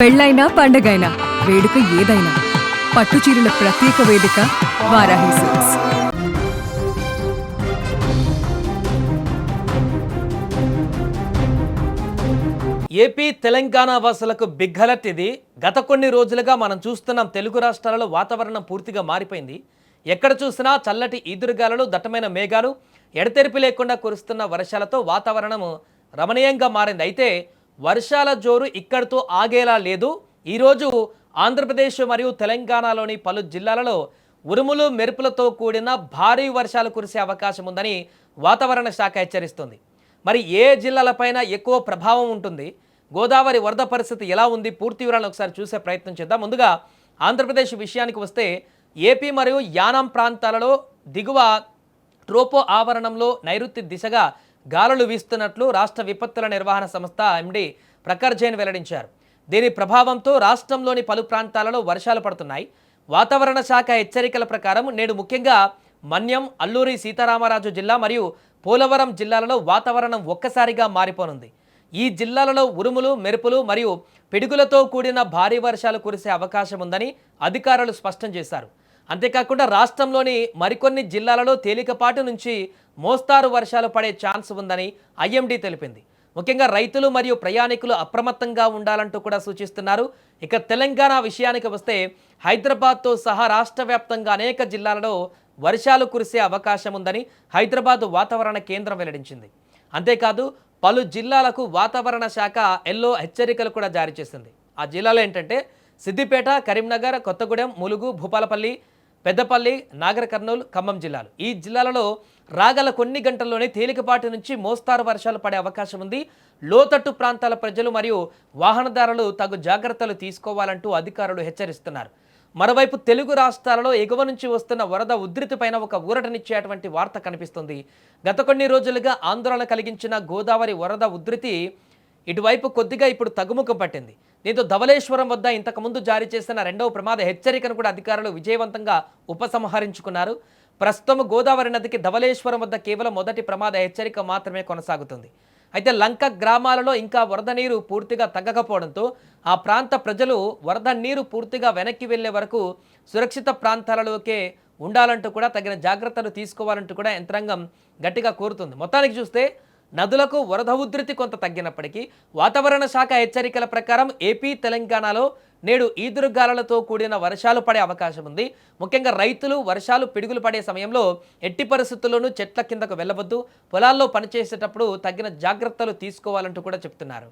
పెళ్ళైనా పండగైనా వేడుక ఏదైనా పట్టుచీరల ప్రత్యేక వేదిక వారాహి సిల్క్స్. ఏపీ తెలంగాణ వాసులకు బిగ్ అలర్ట్ ఇది. గత కొన్ని రోజులుగా మనం చూస్తున్నాం, తెలుగు రాష్ట్రాలలో వాతావరణం పూర్తిగా మారిపోయింది. ఎక్కడ చూసినా చల్లటి ఈదురుగాలులు, దట్టమైన మేఘాలు, ఎడతెరిపి లేకుండా కురుస్తున్న వర్షాలతో వాతావరణం రమణీయంగా మారింది. అయితే వర్షాల జోరు ఇక్కడితో ఆగేలా లేదు. ఈరోజు ఆంధ్రప్రదేశ్ మరియు తెలంగాణలోని పలు జిల్లాలలో ఉరుములు మెరుపులతో కూడిన భారీ వర్షాలు కురిసే అవకాశం ఉందని వాతావరణ శాఖ హెచ్చరిస్తుంది. మరి ఏ జిల్లాలపైన ఎక్కువ ప్రభావం ఉంటుంది, గోదావరి వరద పరిస్థితి ఎలా ఉంది, పూర్తి వివరాలను ఒకసారి చూసే ప్రయత్నం చేద్దాం. ముందుగా ఆంధ్రప్రదేశ్ విషయానికి వస్తే ఏపీ మరియు యానాం ప్రాంతాలలో దిగువ ట్రోపో ఆవరణంలో నైరుతి దిశగా గాలులు వీస్తున్నట్లు రాష్ట్ర విపత్తుల నిర్వహణ సంస్థ ఎండి ప్రఖర్ జైన్ వెల్లడించారు. దీని ప్రభావంతో రాష్ట్రంలోని పలు ప్రాంతాలలో వర్షాలు పడుతున్నాయి. వాతావరణ శాఖ హెచ్చరికల ప్రకారం నేడు ముఖ్యంగా మన్యం, అల్లూరి సీతారామరాజు జిల్లా మరియు పోలవరం జిల్లాలలో వాతావరణం ఒక్కసారిగా మారిపోనుంది. ఈ జిల్లాలలో ఉరుములు, మెరుపులు మరియు పిడుగులతో కూడిన భారీ వర్షాలు కురిసే అవకాశం ఉందని అధికారులు స్పష్టం చేశారు. అంతేకాకుండా రాష్ట్రంలోని మరికొన్ని జిల్లాలలో తేలికపాటి నుంచి మోస్తారు వర్షాలు పడే ఛాన్స్ ఉందని ఐఎండీ తెలిపింది. ముఖ్యంగా రైతులు మరియు ప్రయాణికులు అప్రమత్తంగా ఉండాలంటూ కూడా సూచిస్తున్నారు. ఇక తెలంగాణ విషయానికి వస్తే హైదరాబాద్తో సహా రాష్ట్ర వ్యాప్తంగా అనేక జిల్లాలలో వర్షాలు కురిసే అవకాశం ఉందని హైదరాబాద్ వాతావరణ కేంద్రం వెల్లడించింది. అంతేకాదు పలు జిల్లాలకు వాతావరణ శాఖ ఎల్లో హెచ్చరికలు కూడా జారీ చేసింది. ఆ జిల్లాలో ఏంటంటే సిద్దిపేట, కరీంనగర్, కొత్తగూడెం, ములుగు, భూపాలపల్లి, పెద్దపల్లి, నాగర్ కర్నూలు, ఖమ్మం జిల్లాలు. ఈ జిల్లాలలో రాగల కొన్ని గంటల్లోనే తేలికపాటి నుంచి మోస్తారు వర్షాలు పడే అవకాశం ఉంది. లోతట్టు ప్రాంతాల ప్రజలు మరియు వాహనదారులు తగు జాగ్రత్తలు తీసుకోవాలంటూ అధికారులు హెచ్చరిస్తున్నారు. మరోవైపు తెలుగు రాష్ట్రాలలో ఎగువ నుంచి వస్తున్న వరద ఉధృతిపైన ఒక ఊరటనిచ్చేటువంటి వార్త కనిపిస్తుంది. గత కొన్ని రోజులుగా ఆందోళన కలిగించిన గోదావరి వరద ఉధృతి ఇటువైపు కొద్దిగా ఇప్పుడు తగ్గుముఖం పట్టింది. దీంతో ధవళేశ్వరం వద్ద ఇంతకుముందు జారీ చేసిన రెండవ ప్రమాద హెచ్చరికను కూడా అధికారులు విజయవంతంగా ఉపసంహరించుకున్నారు. ప్రస్తుతం గోదావరి నదికి ధవళేశ్వరం వద్ద కేవలం మొదటి ప్రమాద హెచ్చరిక మాత్రమే కొనసాగుతుంది. అయితే లంక గ్రామాలలో ఇంకా వరద నీరు పూర్తిగా తగ్గకపోవడంతో ఆ ప్రాంత ప్రజలు వరద నీరు పూర్తిగా వెనక్కి వెళ్లే వరకు సురక్షిత ప్రాంతాలలోకే ఉండాలంటూ కూడా తగిన జాగ్రత్తలు తీసుకోవాలంటూ కూడా యంత్రాంగం గట్టిగా కోరుతుంది. మొత్తానికి చూస్తే నదులకు వరద ఉధృతి కొంత తగ్గినప్పటికీ వాతావరణ శాఖ హెచ్చరికల ప్రకారం ఏపీ, తెలంగాణలో నేడు ఈదురుగాలులతో కూడిన వర్షాలు పడే అవకాశం ఉంది. ముఖ్యంగా రైతులు వర్షాలు, పిడుగులు పడే సమయంలో ఎట్టి పరిస్థితుల్లోనూ చెట్ల కిందకు వెళ్ళవద్దు, పొలాల్లో పనిచేసేటప్పుడు తగిన జాగ్రత్తలు తీసుకోవాలంటూ కూడా చెప్తున్నారు.